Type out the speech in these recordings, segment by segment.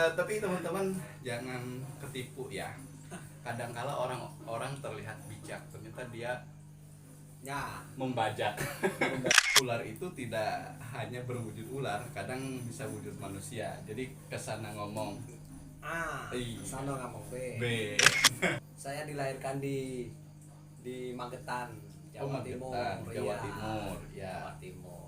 Tapi teman-teman jangan ketipu ya. Kadangkala orang-orang terlihat bijak, ternyata dia Ya, membajak. Ular itu tidak hanya berwujud ular, kadang bisa wujud manusia. Jadi kesana ngomong Iya. sana ngomong B. B. Saya dilahirkan di Magetan, Jawa Timur. Magetan, Jawa Iya, Timur, ya. Jawa Timur.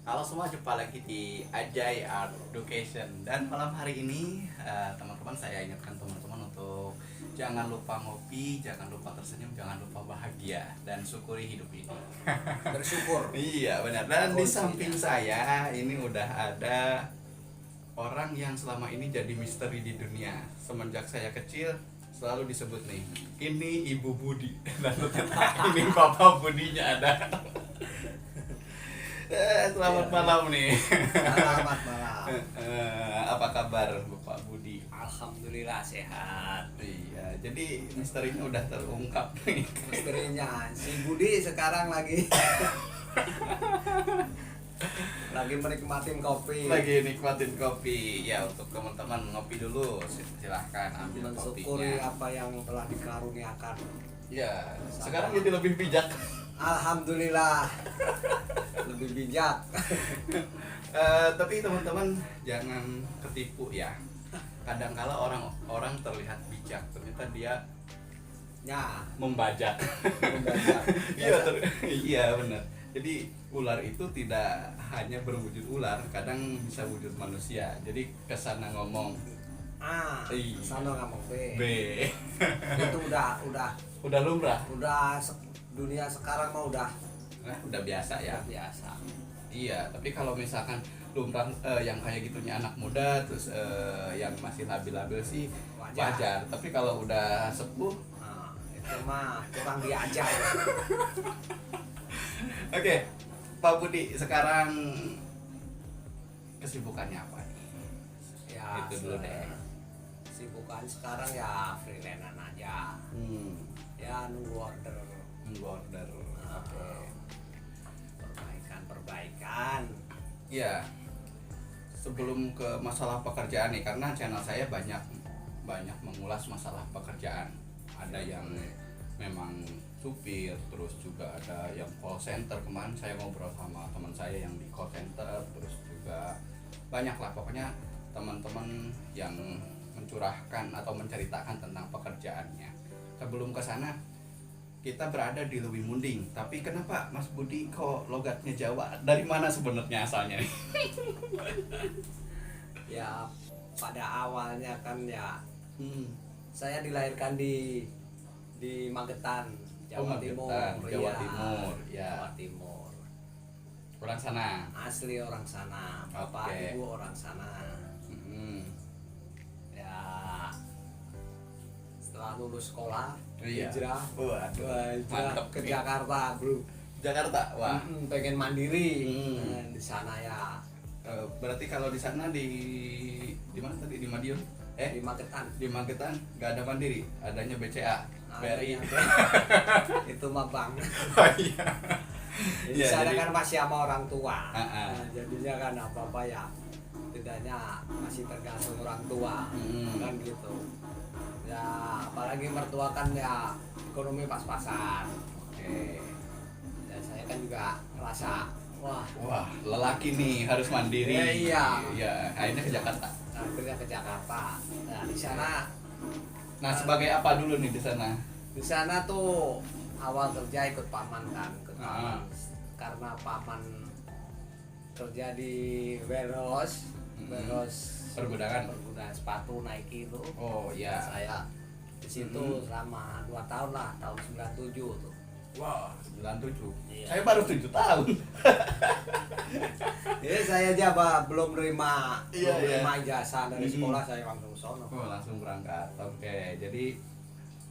Halo semua, jumpa lagi di Ajay Art Education. Dan malam hari ini teman-teman, saya ingatkan teman-teman untuk jangan lupa ngopi, jangan lupa tersenyum, jangan lupa bahagia dan syukuri hidup ini. Bersyukur. Iya benar. Dan di samping saya ini udah ada orang yang selama ini jadi misteri di dunia. Semenjak saya kecil selalu disebut nih, ini Ibu Budi. Dan ternyata ini Papa Budinya ada. Selamat malam nih. Selamat malam. Apa kabar Bapak Budi? Alhamdulillah sehat. Iya, jadi misterinya udah terungkap nih. Misterinya si Budi sekarang lagi menikmatin kopi. Lagi nikmatin kopi. Ya, untuk teman-teman ngopi dulu, silahkan ambil Mensyukuri kopinya. apa yang telah dikaruniakan. Ya, sekarang jadi lebih bijak. Alhamdulillah lebih bijak. Tapi teman-teman jangan ketipu ya. Kadangkala orang terlihat bijak, ternyata dia Ya, membajak. membajak. Iya benar. Jadi ular itu tidak hanya berwujud ular, kadang bisa wujud manusia. Jadi kesana ngomong Iya. Sana ngomong B. B. Itu udah Udah lumrah. dunia sekarang mah udah Udah biasa ya. biasa. Iya, tapi kalau misalkan lumrah yang kayak gitunya anak muda, terus yang masih labil-labil sih Wajar. wajar. Tapi kalau udah sepuh, Nah, itu mah kurang diajar. oke, Pak Budi sekarang kesibukannya apa nih? Ya, Itu dulu deh. sibukan sekarang ya freelance aja. Ya nunggu order. Order. Oke. Perbaikan. Iya. Sebelum ke masalah pekerjaan nih, karena channel saya banyak mengulas masalah pekerjaan. Ada yang memang supir, terus juga ada yang call center. Kemarin saya ngobrol sama teman saya yang di call center, terus juga banyak lah pokoknya teman-teman yang mencurahkan atau menceritakan tentang pekerjaannya. Sebelum ke sana, kita berada di Lewi Munding. Tapi kenapa Mas Budi kok logatnya Jawa? Dari mana sebenarnya asalnya? Ya pada awalnya kan ya saya dilahirkan di Magetan, Jawa Timur. Jawa Iya, Timur, ya. Jawa Timur. Orang sana. Asli orang sana, bapak Oke. ibu orang sana. Ya setelah lulus sekolah Iya. hijrah. Waduh, Hijrah mantep ke nih. Jakarta, bro. Jakarta. Wah. Pengen mandiri. Hmm. Di sana ya Berarti kalau di sana di mana tadi, di Madiun? di Magetan. Di Magetan nggak ada Mandiri, adanya BCA. BRI. Itu mah bang. Oh iya. Di Iya, sana jadi- kan masih sama orang tua. Ah. Jadinya kan apa-apa ya tidaknya masih tergantung orang tua. Kan gitu. Ya apalagi mertua kan ya ekonomi pas-pasan. Oke. Dan saya kan juga ngerasa Wah, lelaki nih harus mandiri. Iya. Iya, akhirnya ke Jakarta. akhirnya ke Jakarta. Nah di sana Nah, sebagai apa dulu nih di sana? tuh awal kerja ikut paman kan, ikut paman. Karena paman kerja di warehouse Pergudangan. sepatu Nike itu. Oh iya. Saya di situ selama 2 tahun lah, tahun 97 tuh. Wah, 97. Iya. Saya baru 7 tahun. Jadi saya aja belum nerima Iya. ijazah dari sekolah, saya langsung sono. Oh, langsung berangkat. Oke, jadi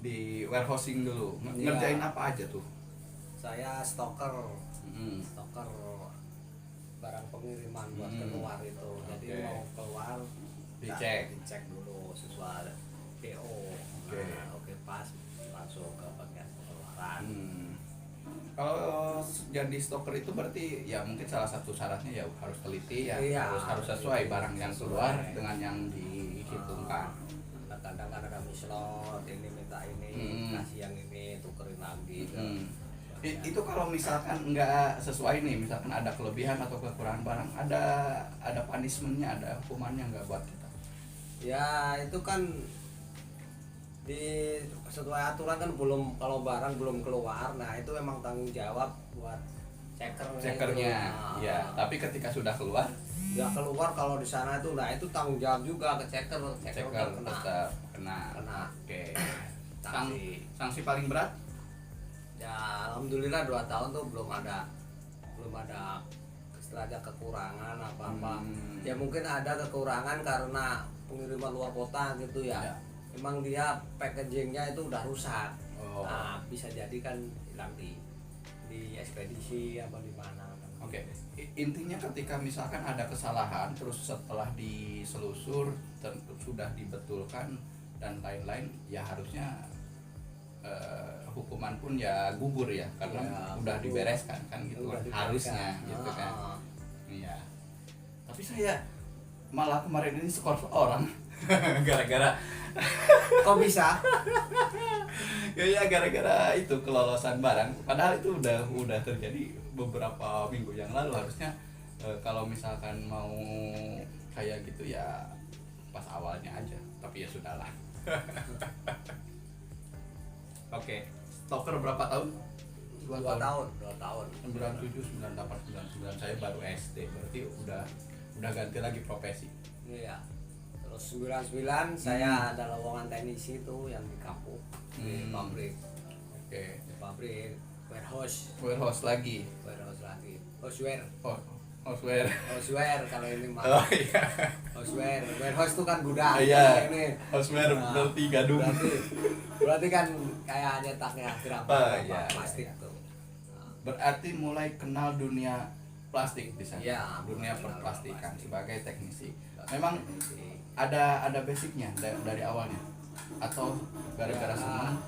di warehousing dulu. Iya. Ngerjain apa aja tuh? Saya stoker barang pengiriman buat keluar itu. Jadi Oke. mau keluar dicek dulu sesuai PO. Oke. Nah, oke pas langsung ke bagian pengeluaran. Kalau jadi stoker itu berarti ya mungkin salah satu syaratnya ya harus teliti ya, Iya, harus sesuai barang yang keluar sesuai. dengan yang dihitungkan. Kadang-kadang ada mislot, ini minta ini, kasih yang ini, tukerin lagi. Itu kalau misalkan nggak sesuai nih, misalkan ada kelebihan atau kekurangan barang, ada punishmentnya, ada hukumannya nggak buat kita? Ya itu kan di sesuai aturan kan belum, kalau barang belum keluar, nah itu memang tanggung jawab buat Cekernya, ya. Tapi ketika sudah keluar, ya keluar kalau di sana itu, nah itu tanggung jawab juga ke ceker ceker kena. tetap kena. Oke. Sanksi paling berat? Ya alhamdulillah 2 tahun tuh belum ada istilahnya kekurangan apa-apa. Ya mungkin ada kekurangan karena pengiriman luar kota gitu ya. Emang dia packagingnya itu udah rusak. Nah bisa jadi kan hilang di ekspedisi apa di mana. Oke. Intinya ketika misalkan ada kesalahan terus setelah diselusur sudah dibetulkan dan lain-lain, ya harusnya hukuman pun ya gugur ya, karena ya, udah dibereskan kan gitu kan, harusnya gitu kan. Iya. Tapi saya malah kemarin ini skor orang gara-gara Kok bisa? ya gara-gara itu kelolosan barang, padahal itu udah terjadi beberapa minggu yang lalu. Harusnya kalau misalkan mau kayak gitu ya pas awalnya aja, tapi ya sudahlah. Oke, stoker berapa tahun? 2 tahun. 97, 98, 99, saya baru SD, berarti udah ganti lagi profesi. Iya. Terus 99 saya ada lowongan teknisi itu yang di Kapuk, di pabrik. Oke. Di pabrik warehouse Warehouse lagi. Houseware kalau ini mah. Oh iya. Warehouse itu kan gudang. Iya. Ini. Houseware berarti gadung. Berarti kan kayak nyetaknya Iya, plastik iya. tuh. Berarti mulai kenal dunia plastik di sana. Iya, Dunia mulai kenal perplastikan plastik. sebagai teknisi. Memang ada basicnya dari awalnya atau gara-gara senang?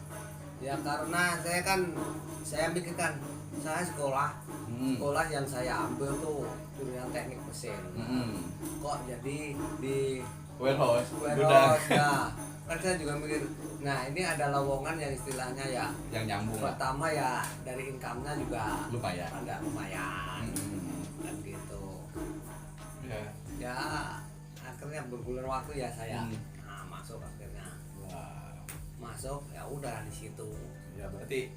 Ya karena saya mikirkan saya sekolah yang saya ambil tuh jurusan teknik mesin. Kok jadi di Warehouse. ya kan saya juga mikir, nah ini ada lowongan yang istilahnya ya Yang nyambung lah. pertama ya dari income-nya juga Lumayan. ada lumayan kan gitu ya. Akhirnya berbulan waktu ya saya masuk akhirnya. Masuk ya udah di situ. Ya berarti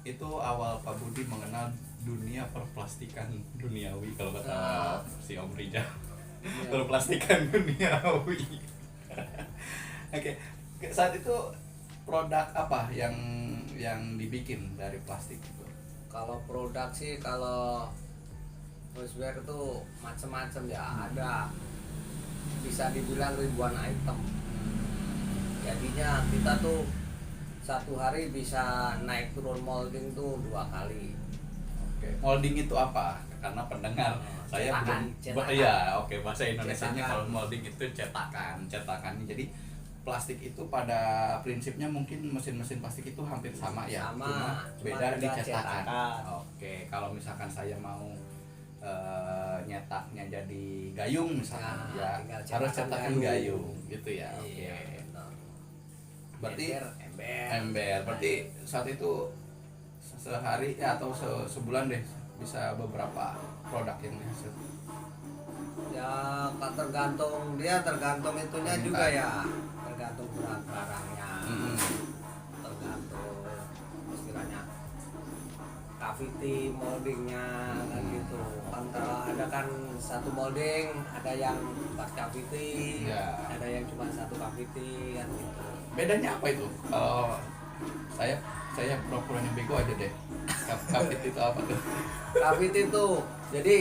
itu awal Pak Budi mengenal dunia perplastikan duniawi kalau kata si Om Rijal. Perplastikan duniawi. Oke. Saat itu produk apa yang dibikin dari plastik itu? Kalau produk sih, kalau Houseware itu macam-macam ya, ada bisa dibilang ribuan item. Jadinya kita tuh satu hari bisa naik turun molding tuh 2 kali. Oke. Molding itu apa? Karena pendengar saya cetakan. Iya, oke, bahasa Indonesianya kalau molding itu cetakan. Jadi plastik itu pada prinsipnya mungkin mesin-mesin plastik itu hampir sama ya, cuma beda di cetakan. Oke, kalau misalkan saya mau nyetaknya jadi gayung misalkan, ya harus cetakan gayung gitu ya. Oke. Berarti ember. Berarti saat itu sehari ya atau sebulan deh bisa beberapa produk yang dihasil. Ya tergantung itunya juga ya, tergantung berat barangnya, tergantung istilahnya cavity moldingnya kan gitu. Antara ada kan satu molding, ada yang 4 cavity, ada yang cuma 1 cavity kan gitu. Bedanya apa itu? Kalau saya pura-puranya bego aja deh. Cavity itu apa tuh? Cavity itu jadi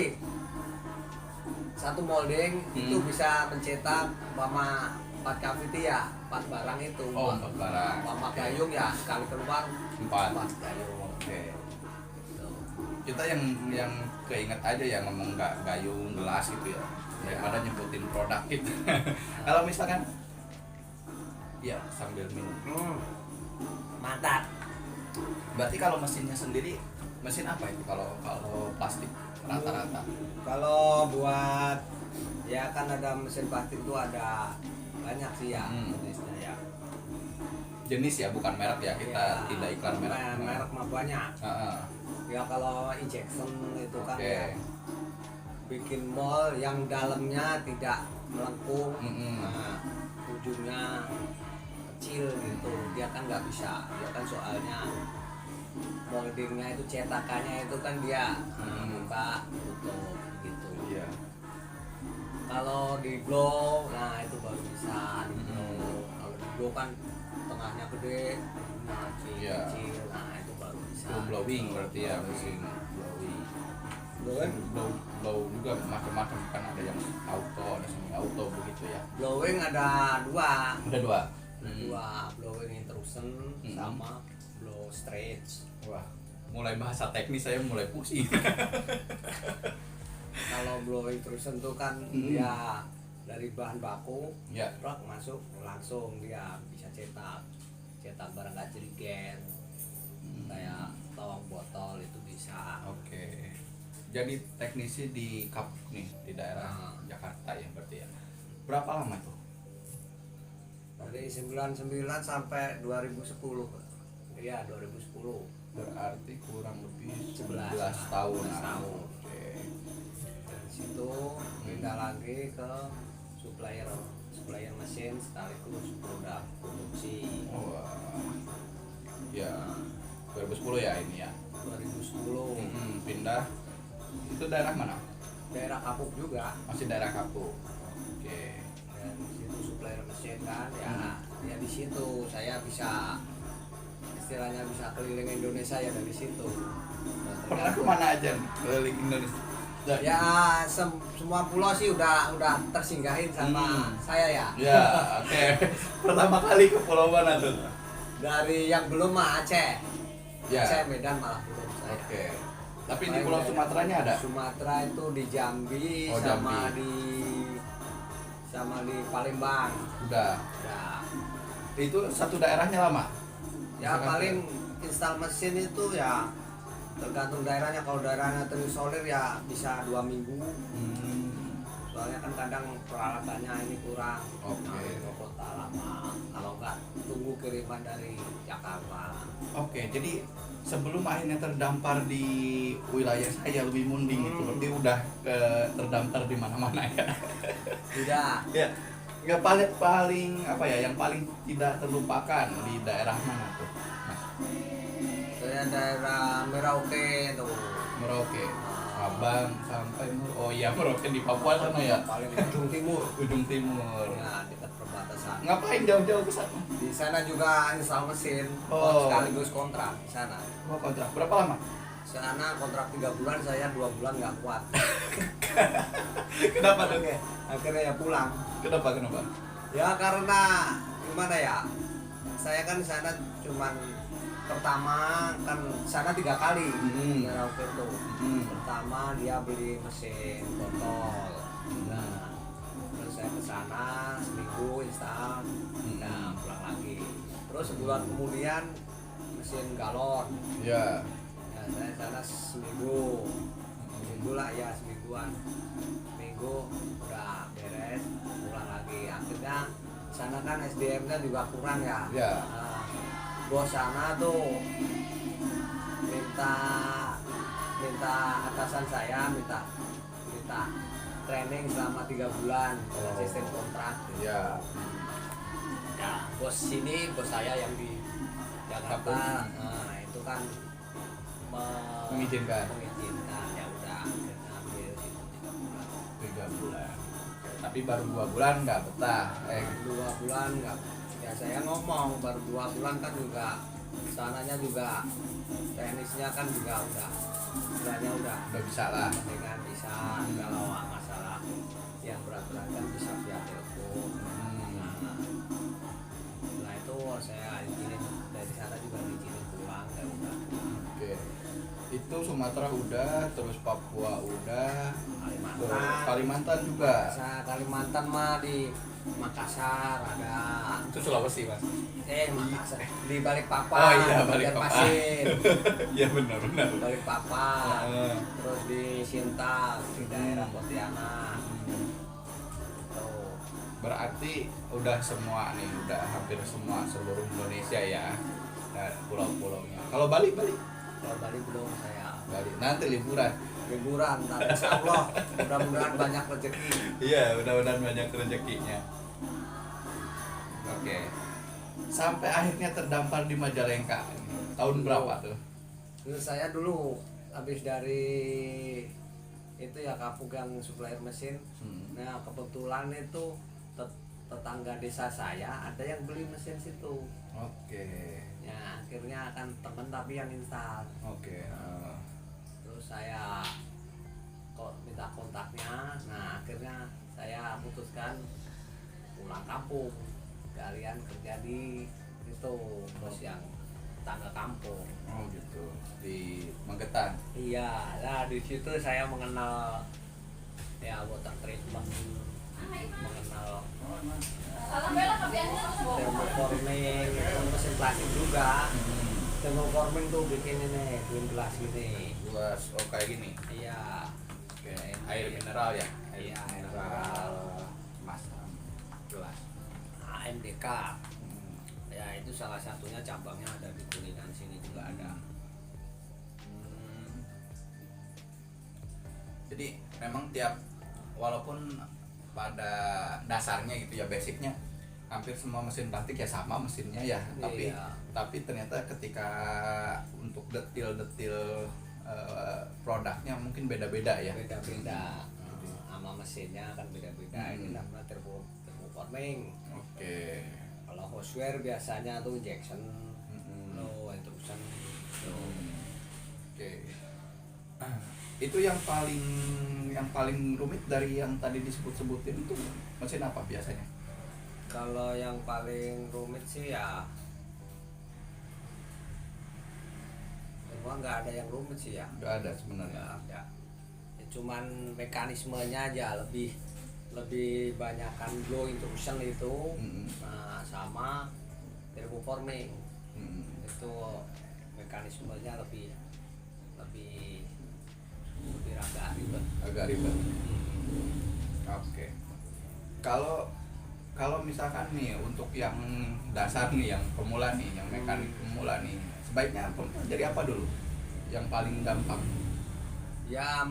satu molding itu bisa mencetak umpama 4 cavity ya, 4 barang itu. 4 barang. Umpama gayung ya sekali keluar 4 gayung. Oke. Kita yang keinget aja ya ngomong nggak gayung gelas gitu ya daripada nyebutin produk gitu. Kalau misalkan ya sambil minum. Mantap. Berarti kalau mesinnya sendiri mesin apa itu kalau plastik rata-rata? Kalau buat ya kan ada mesin plastik itu ada banyak sih ya jenisnya ya. Jenis ya bukan merek ya, kita Ya, tidak iklan merek. merek mah banyak. Ya kalau injection itu kan ya bikin mall yang dalamnya tidak melengkung, nah, ujungnya kecil gitu, dia kan nggak bisa, dia kan soalnya moldingnya itu cetakannya itu kan dia buka tutup gitu. Iya. Kalau di blow, nah itu baru bisa di blow. Kalau di blow kan tengahnya gede, kecil, nah itu baru bisa. Blowing berarti ya mesin blowing. Blow juga macam-macam kan, ada yang auto, ada semi auto begitu ya. Blowing ada dua. Ada dua. Blowing intrusion sama blow stretch. Wah, mulai bahasa teknis saya mulai pusing. Kalau blow intrusion tuh kan dia dari bahan baku, Ya. truk masuk langsung dia bisa cetak barang nggak jerigen, kayak bawang botol itu bisa. Oke. Jadi teknisi di Kapuk nih di daerah Jakarta ya berarti ya. Berapa lama tuh? Dari 99 sampai 2010. Iya, 2010. Berarti kurang lebih 11 tahun. 11 tahun. Oke. Dari situ pindah lagi ke supplier mesin sekaligus produk produksi. Wah. Ya. 2010 ya ini ya. 2010. Pindah. Itu daerah mana? Daerah Kapuk juga. Masih daerah Kapuk. Oke. Dan di situ supplier mesin kan ya di situ saya bisa istilahnya bisa keliling Indonesia ya dari situ. Pernah kemana aja nih? Keliling Indonesia? Ya semua pulau sih udah tersinggahin sama saya ya. Ya, oke. Pertama kali ke pulau mana tuh? Dari yang belum mah Aceh. Ya. Aceh, Medan malah belum saya. Oke. Tapi di Pulau Sumateranya ada? Sumatera itu di Jambi, Oh, sama Jambi. di Palembang. Udah. Ya, Itu satu daerahnya lama? ya Misalkan paling install mesin itu ya tergantung daerahnya. Kalau daerahnya terisolir ya bisa 2 minggu. Soalnya kan kadang peralatannya ini kurang. Oke. Ke kota lama. Kalau enggak tunggu kiriman dari Jakarta. Oke, jadi sebelum akhirnya terdampar di wilayah saya lebih munding itu, berarti udah terdampar di mana-mana ya. Sudah. Ya. Yang paling apa ya, yang paling tidak terlupakan di daerah mana tuh? Mas? Saya daerah Merauke tuh. Merauke. Sabang sampai oh iya Merauke di Papua sana ya. Paling ujung timur. Ujung timur. Ya, dekat perbatasan. Ngapain jauh-jauh ke sana? Di sana juga install mesin, Oh. sekaligus kontrak di sana. Mau kontrak berapa lama? Sana kontrak 3 bulan, saya 2 bulan nggak kuat. Kenapa tuh? Akhirnya ya pulang. Kenapa? Ya karena gimana ya? Saya kan sana cuman pertama kan sana 3 kali Merauke itu. Pertama dia beli mesin botol. Nah, terus saya ke sana seminggu install, nah pulang lagi. Terus sebulan kemudian mesin galon. Ya. Ya, saya sana seminggu lah ya, semingguan. Seminggu udah beres, pulang lagi. Akhirnya sana kan SDM-nya juga kurang ya. Ya. Nah, bos sana tuh minta atasan saya minta training selama 3 bulan dengan sistem kontrak. Ya. Ya, bos saya yang di Jakarta, nah itu kan Mengizinkan. ya udah kita ambil itu 3 bulan. Tapi baru 2 bulan nggak betah. 2 bulan nggak, ya saya ngomong baru 2 bulan kan juga sananya juga teknisnya kan juga udah udah bisa lah. dengan bisa kalau masalah yang berat-berat kan bisa via telepon. Nah itu saya izinin dari sana juga izinin pulang, ya udah. Oke. Itu Sumatera udah, terus Papua udah, terus Kalimantan. Kalimantan juga. Kalimantan mah di Makassar ada. Itu Sulawesi mas. Makassar di Balikpapan. Oh iya, Balikpapan. Banjarmasin. Iya benar-benar. Balikpapan. Terus di Sintang di daerah Pontianak. Tuh. Berarti udah semua nih, udah hampir semua seluruh Indonesia ya. Dan pulau-pulaunya. Kalau Bali, Kalau Bali belum saya. Bali. Nanti liburan. Ntar insya Allah mudah-mudahan banyak rezeki. Iya, mudah-mudahan banyak rezekinya. Oke. Sampai akhirnya terdampar di Majalengka. Tahun berapa tuh? Saya dulu habis dari itu ya kapuk yang supplier mesin. Nah kebetulan itu tetangga desa saya ada yang beli mesin situ. Oke. Ya akhirnya akan temen tapi yang install. Oke. Terus saya kok minta kontaknya. Nah akhirnya saya putuskan pulang kampung. Kalian kerja di itu bos yang tetangga kampung. Oh gitu. Di Magetan. Iya, nah di situ saya mengenal ya water treatment, mengenal thermoforming, itu mesin plastik juga. Thermoforming tuh bikin ini, bikin gelas gini. Gelas, oh kayak gini. Iya. Oke. Air mineral ya? Iya, air mineral. Mas, gelas. AMDK. Ya itu salah satunya cabangnya ada di Kuningan sini juga ada. Jadi memang walaupun pada dasarnya gitu ya, basicnya hampir semua mesin plastik ya sama mesinnya ya, Iya. tapi ternyata ketika untuk detil produknya mungkin beda-beda ya. Beda-beda. Sama mesinnya kan beda-beda. Ini namanya thermoforming. Oke. Kalau hoseware biasanya tuh injection, low intrusion. Oke. Itu yang paling rumit dari yang tadi disebut-sebutin itu mesin apa biasanya? Kalau yang paling rumit sih ya, memang nggak ada yang rumit sih ya. Nggak ada sebenarnya. Nggak ada. Ya, cuman mekanismenya aja lebih banyakkan blow intrusion itu. Nah sama thermoforming itu mekanismenya lebih agak ribet. Oke. Kalau misalkan nih untuk yang dasar nih, yang pemula nih, yang mekanik pemula nih, sebaiknya jadi apa dulu yang paling gampang? Ya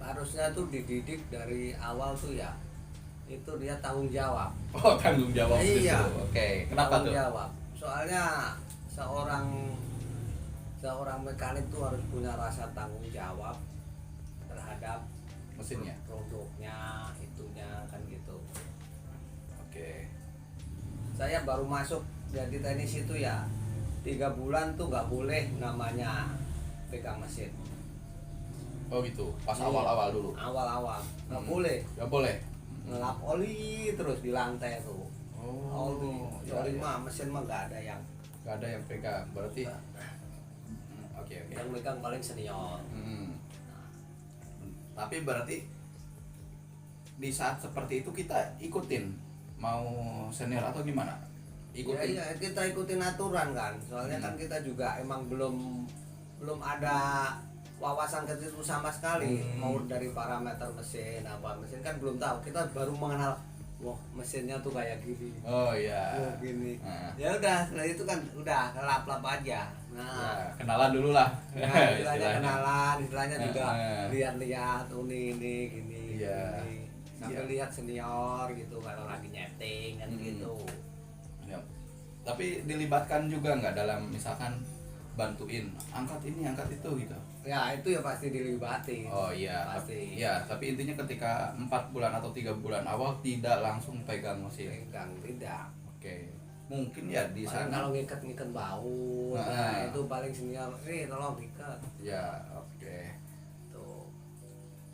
harusnya tuh dididik dari awal tuh ya, itu dia tanggung jawab. Oh, tanggung jawab Iya. itu. Oke. Kenapa Tanggung tuh? jawab. Soalnya seorang mekanik tuh harus punya rasa tanggung jawab terhadap Mesinnya. produknya, itunya kan gitu. Oke. Saya baru masuk jadi teknis itu ya 3 bulan tuh nggak boleh namanya pegang mesin. Oh gitu. Pas Iya. awal-awal dulu. Awal-awal nggak boleh Nggak boleh. ngelap oli terus di lantai tuh. Oh. Oli mah mesin mah nggak ada yang pegang. Berarti. Oke. yang megang paling senior. Tapi berarti di saat seperti itu kita ikutin mau senior atau gimana? Ikutin. Ya, kita ikutin aturan kan. Soalnya kan kita juga emang belum ada wawasan ke situ sama sekali. Mau dari parameter mesin apa mesin kan belum tahu. Kita baru mengenal wah mesinnya tuh kayak gini. Oh iya. Oh gini. Ya udah setelah itu kan udah lap-lap aja. Nah, Ya, kenalan dulu lah. istilahnya kenalan, istilahnya juga lihat-lihat ini gini. Iya. Gini. Sampai lihat senior gitu kalau lagi nyeting kan gitu. Ya. Tapi dilibatkan juga nggak dalam misalkan bantuin angkat ini angkat itu gitu? Ya itu ya pasti dilibatin. Oh iya. Pasti. Ya, tapi intinya ketika 4 bulan atau 3 bulan awal tidak langsung pegang mesin. Pegang tidak. Oke. Mungkin ya di Paling sana. kalau ngikat baut, nah itu paling senior, tolong ikat. Ya, oke. Tuh.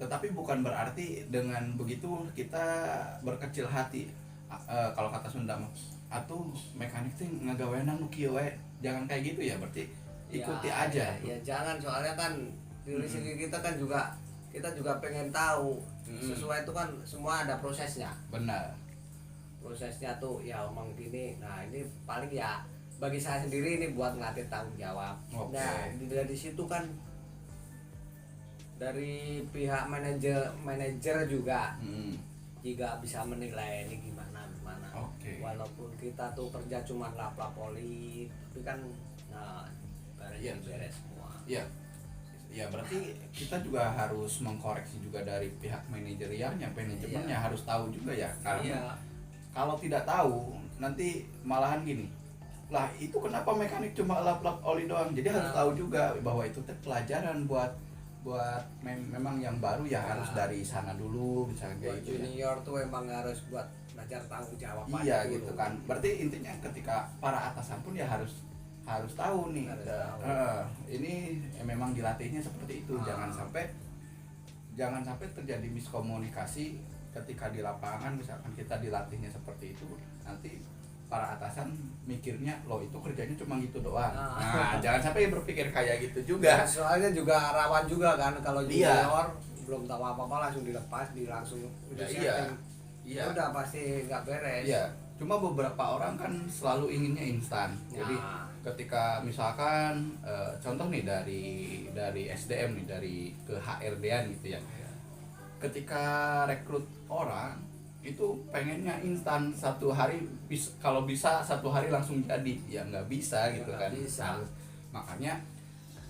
Tetapi bukan berarti dengan begitu kita berkecil hati. Kalau kata Sunda mah, atuh mekanik teh ngagawenan nu kieu we. Jangan kayak gitu ya, berarti ikuti aja. Ya jangan, soalnya kan Dari segi kita kan juga pengen tahu sesuai itu kan semua ada prosesnya. Benar. Prosesnya tuh ya omong gini. Nah ini paling ya bagi saya sendiri ini buat ngelatih tanggung jawab. Nah dari situ kan dari pihak manajer juga juga bisa menilai ini gimana. Walaupun kita tuh kerja cuma lap-lap oli, tapi kan beres semua. Iya. Ya berarti kita juga harus mengkoreksi juga dari pihak manajerialnya, manajemennya harus tahu juga ya. Karena kalau tidak tahu nanti malahan gini. Lah itu kenapa mekanik cuma lap-lap oli doang? Jadi harus tahu juga bahwa itu pelajaran buat memang yang baru ya harus dari sana dulu misalnya kayak gitu. Junior tuh emang harus buat belajar tanggung jawab. Iya gitu kan. Berarti intinya ketika para atasan pun ya harus tahu nih. Ini memang dilatihnya seperti itu. Jangan sampai terjadi miskomunikasi ketika di lapangan. Misalkan kita dilatihnya seperti itu, nanti para atasan mikirnya loh itu kerjanya cuma gitu doang. Nah, jangan sampai berpikir kayak gitu juga. Soalnya juga rawan juga kan kalau junior belum tahu apa-apa langsung dilepas, langsung udah pasti nggak beres. Iya. Cuma beberapa orang kan selalu inginnya instan. Jadi ketika misalkan contoh nih dari SDM nih, dari ke HRD-an gitu ya. Ketika rekrut orang itu pengennya instan, satu hari kalau bisa satu hari langsung jadi, ya nggak bisa gitu kan. Makanya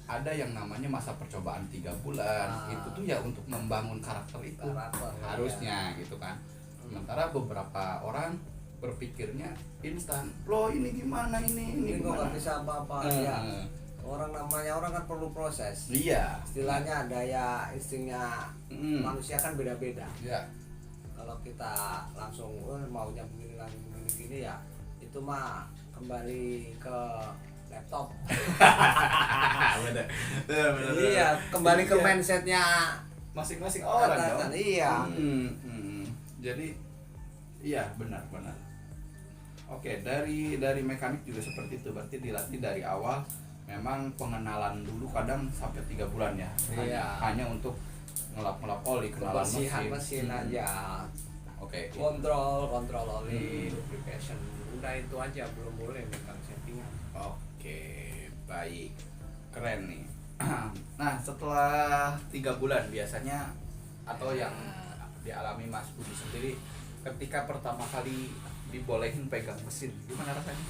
ada yang namanya masa percobaan 3 bulan. Itu tuh ya untuk membangun karakter itu harusnya gitu kan. Sementara beberapa orang berpikirnya instan, loh ini gimana ini kok nggak bisa apa-apa. Orang kan perlu proses. Iya. Istilahnya ada ya instingnya manusia kan beda-beda. Iya. Kalau kita langsung maunya begini ya itu mah kembali ke laptop. Bener. Iya, kembali ke mindsetnya masing-masing orang dong. Iya. Jadi iya benar. Oke, dari mekanik juga seperti itu. Berarti dilatih dari awal, memang pengenalan dulu kadang sampai 3 bulan ya. Hanya untuk ngelap oli, kenalan mesin aja. Oke. Kontrol oli, lubrication. Udah itu aja, belum boleh megang settingan. Oke, baik. Keren nih. Nah, setelah 3 bulan biasanya atau yang dialami Mas Budi sendiri ketika pertama kali dibolehin pegang mesin, gimana rasanya?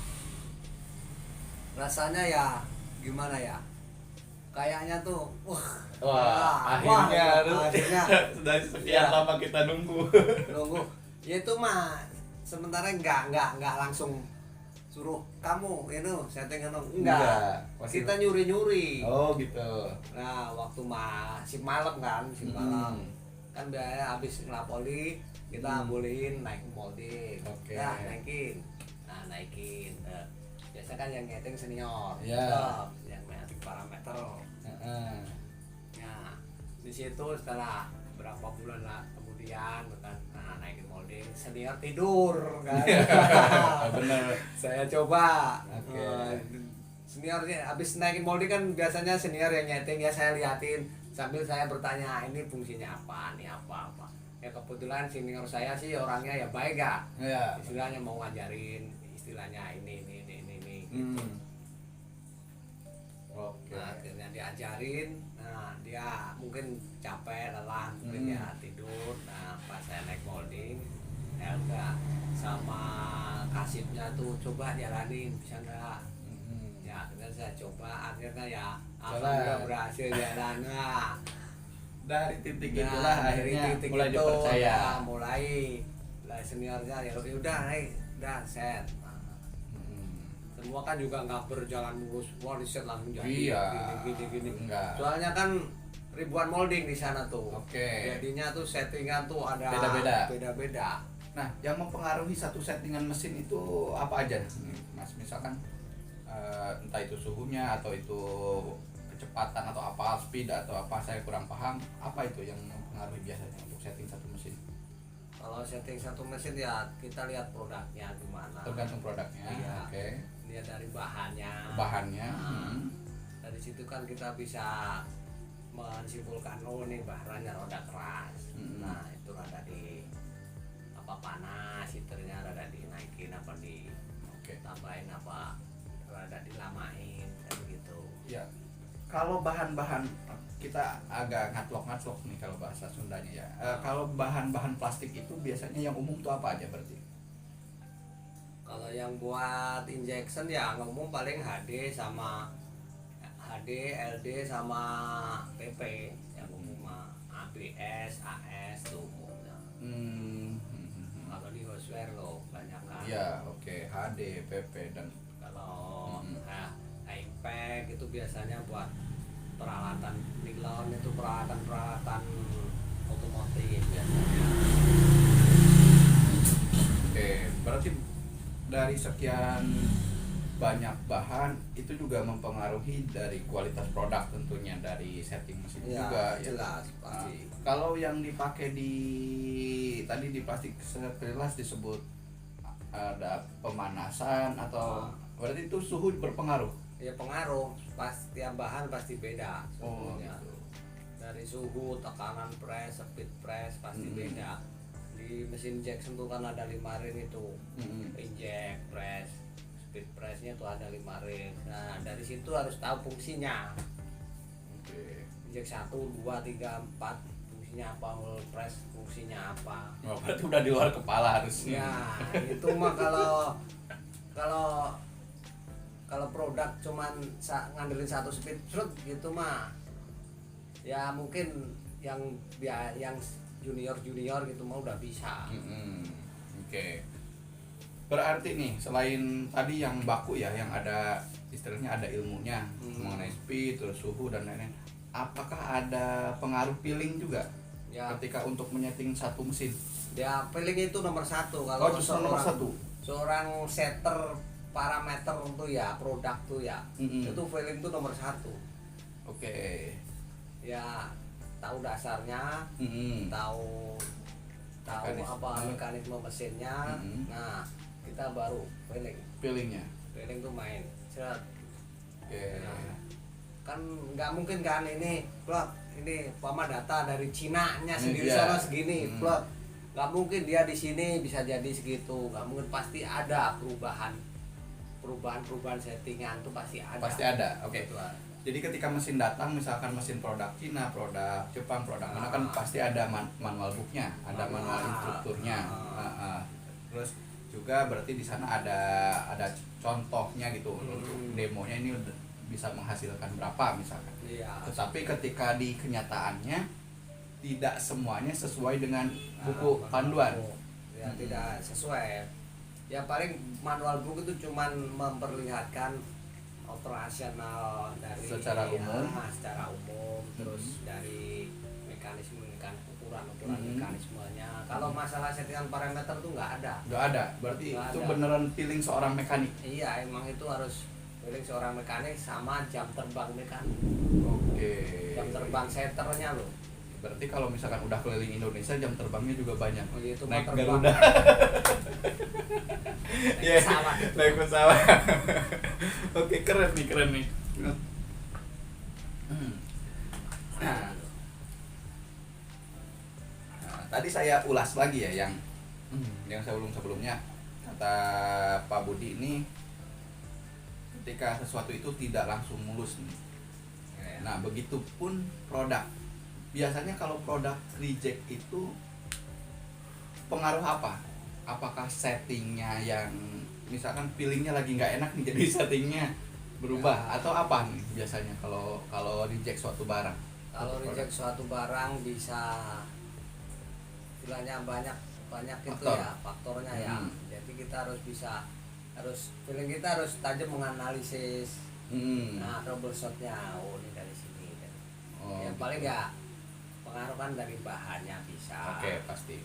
Rasanya ya gimana ya? Kayaknya tuh akhirnya sudah sekian lama kita nunggu. Ya itu mah sementara nggak langsung suruh kamu itu setting enggak. Kita nyuri. Oh gitu. Nah, waktu masih malam kan, kan biaya habis ngelapoli kita bolehin naik molding. Ya naikin. Biasa kan yang nyeting senior. Yang nyeting parameter. Nah, di situ setelah berapa bulan lah kemudian kan naikin molding, senior tidur kan. Bener. Saya coba. Senior habis naikin molding kan biasanya senior yang nyeting ya, saya liatin sambil saya bertanya ini fungsinya apa, ini apa. Ya kebetulan senior saya sih orangnya ya baik ya. Istilahnya mau ngajarin istilahnya ini. Gitu. Nah, akhirnya diajarin. Nah, dia mungkin capek, lelah, mungkin ya tidur. Nah, pas saya naik molding, ya udah sama kasipnya tuh coba jalanin, bisa enggak? Ya, akhirnya saya coba, akhirnya ya alhamdulillah berhasil jalan. Nah, dari titik itulah akhirnya mulai dipercaya. Mulai seniornya ya udah set. Semua kan juga nggak berjalan mulus, riset langsung jadi gini. Enggak. Soalnya kan ribuan molding di sana tuh. Jadinya tuh settingan tuh ada beda-beda. Nah, yang mempengaruhi satu settingan mesin itu apa aja, Mas? Misalkan entah itu suhunya atau itu kecepatan atau apa, speed atau apa, saya kurang paham. Apa itu yang mempengaruhi biasanya untuk setting satu mesin? Kalau setting satu mesin ya kita lihat produknya gimana. Tergantung produknya. Lihat dari bahannya. Bahannya. Dari situ kan kita bisa mensimpulkan oh ini bahannya roda keras. Nah itu rada di apa panas, heaternya rada dinaikin apa ditambahin apa rada dilamain kan gitu. Ya. Kalau bahan-bahan kita agak ngatlok-ngatlok nih kalau bahasa Sundanya ya. Kalau bahan-bahan plastik itu biasanya yang umum tuh apa aja berarti? Kalau yang buat injection ya ngomong paling LD sama PP yang umum mah ABS, AS tuh umumnya. Kalau di hoseware loh banyak kan. Ya, oke. HD, PP dan Kalau iPad itu biasanya buat peralatan nilon itu peralatan otomotif biasanya. oke, berarti dari sekian banyak bahan itu juga mempengaruhi dari kualitas produk tentunya dari setting mesin Ya, juga jelas ya. pasti. Kalau yang dipakai tadi di plastik sekilas disebut ada pemanasan atau berarti itu suhu berpengaruh. Ya pengaruh, pas tiap bahan pasti beda suhunya. Gitu. Dari suhu, tekanan press, speed press pasti beda. Di mesin injection tuh kan ada 5 ring itu. Inject, press, speed pressnya tuh ada 5 ring. Nah dari situ harus tahu fungsinya. Oke. Inject 1, 2, 3, 4 fungsinya apa, wheel press fungsinya apa. Oh, berarti udah di luar kepala harusnya. Ya itu mah kalau produk cuman ngandelin satu speed shoot gitu mah ya mungkin yang junior gitu mah udah bisa. Oke. Berarti nih selain tadi yang baku ya yang ada istilahnya ada ilmunya mengenai speed terus suhu dan lain-lain, apakah ada pengaruh peeling juga Ya ketika untuk menyeting satu mesin? ya peeling itu nomor 1 kalau Justru nomor 1. seorang setter parameter tuh ya produk tuh ya itu feeling tuh nomor 1. Oke. Ya tahu dasarnya, tahu apa mekanisme mesinnya. Nah kita baru Peelingnya. feeling tuh main set. Oke. Nah, kan nggak mungkin kan ini plot ini data dari Cina nya sendiri Iya. sono segini plot nggak mungkin dia di sini bisa jadi segitu, nggak mungkin, pasti ada perubahan settingan tuh pasti ada. Oke. Jadi ketika mesin datang misalkan mesin produk Cina, produk Jepang, produk mana kan pasti ada manual booknya, ada manual instrukturnya. Terus juga berarti di sana ada contohnya gitu untuk demonya ini bisa menghasilkan berapa misalkan. Iya. Tetapi ketika di kenyataannya tidak semuanya sesuai dengan buku panduan. Ya tidak sesuai. Ya paling manual book itu cuman memperlihatkan operasional dari Secara umum. Terus dari mekanisme ukuran mekanismenya. Kalau masalah settingan parameter tuh nggak ada. Nggak ada, berarti Nggak itu ada. beneran feeling seorang mekanik. Iya emang itu harus feeling seorang mekanik sama jam terbang mekanik. Oke. Jam terbang setternya loh. Berarti kalau misalkan udah keliling Indonesia jam terbangnya juga banyak. Oh, itu Naik mah terbang. Garuda. Naik pesawat. Naik pesawat. Oke, keren nih. Nah, tadi saya ulas lagi ya yang sebelumnya kata Pak Budi ini ketika sesuatu itu tidak langsung mulus nih. Nah, begitupun produk. Biasanya kalau produk reject itu pengaruh apa? Apakah settingnya yang misalkan feelingnya lagi nggak enak nih jadi settingnya berubah atau apa nih biasanya kalau reject suatu barang? Kalau reject suatu barang bisa istilahnya banyak itu ya faktornya ya. Jadi kita harus feeling kita harus tajam menganalisis. Nah troubleshootnya ini dari sini. Ya gitu. paling ya pengaruh kan dari bahannya bisa. Oke, pasti.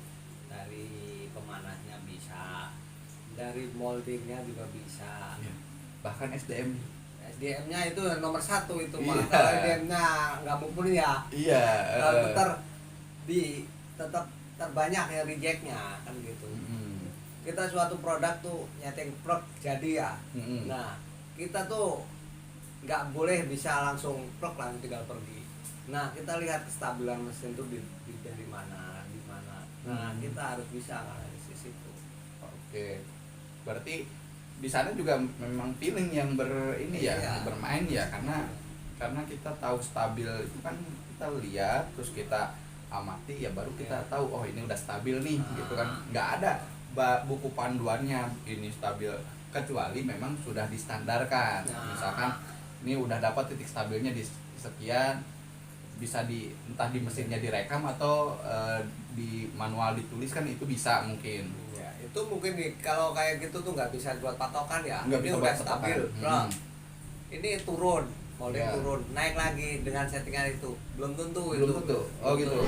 Dari pemanasnya bisa. Dari moldingnya juga bisa. Ya. Bahkan SDM-nya itu nomor 1 itu mah. Iya. Kalau SDM-nya nggak mumpuni ya. Iya. Kalau tetap terbanyak ya rejectnya kan gitu. Kita suatu produk tuh nyeting plug jadi ya. Nah kita tuh nggak boleh bisa langsung plug langsung tinggal pergi. Nah, kita lihat kestabilan mesin itu dari mana, di mana. Nah, kita harus bisa analisis itu. Oke. Berarti di sana juga memang feeling yang bermain ya, karena kita tahu stabil itu kan kita lihat terus kita amati ya, baru kita tahu oh ini udah stabil nih gitu kan. Nggak ada buku panduannya ini stabil, kecuali memang sudah distandarkan. Misalkan ini udah dapat titik stabilnya di sekian, bisa entah di mesinnya direkam atau di manual ditulis kan, itu bisa mungkin. Ya, itu mungkin kalau kayak gitu tuh nggak bisa buat patokan ya. Nggak ini bisa udah buat stabil, patokan. Ini turun, mau Ya. turun, naik lagi dengan settingan itu belum tentu. Belum tentu. Oh gitu.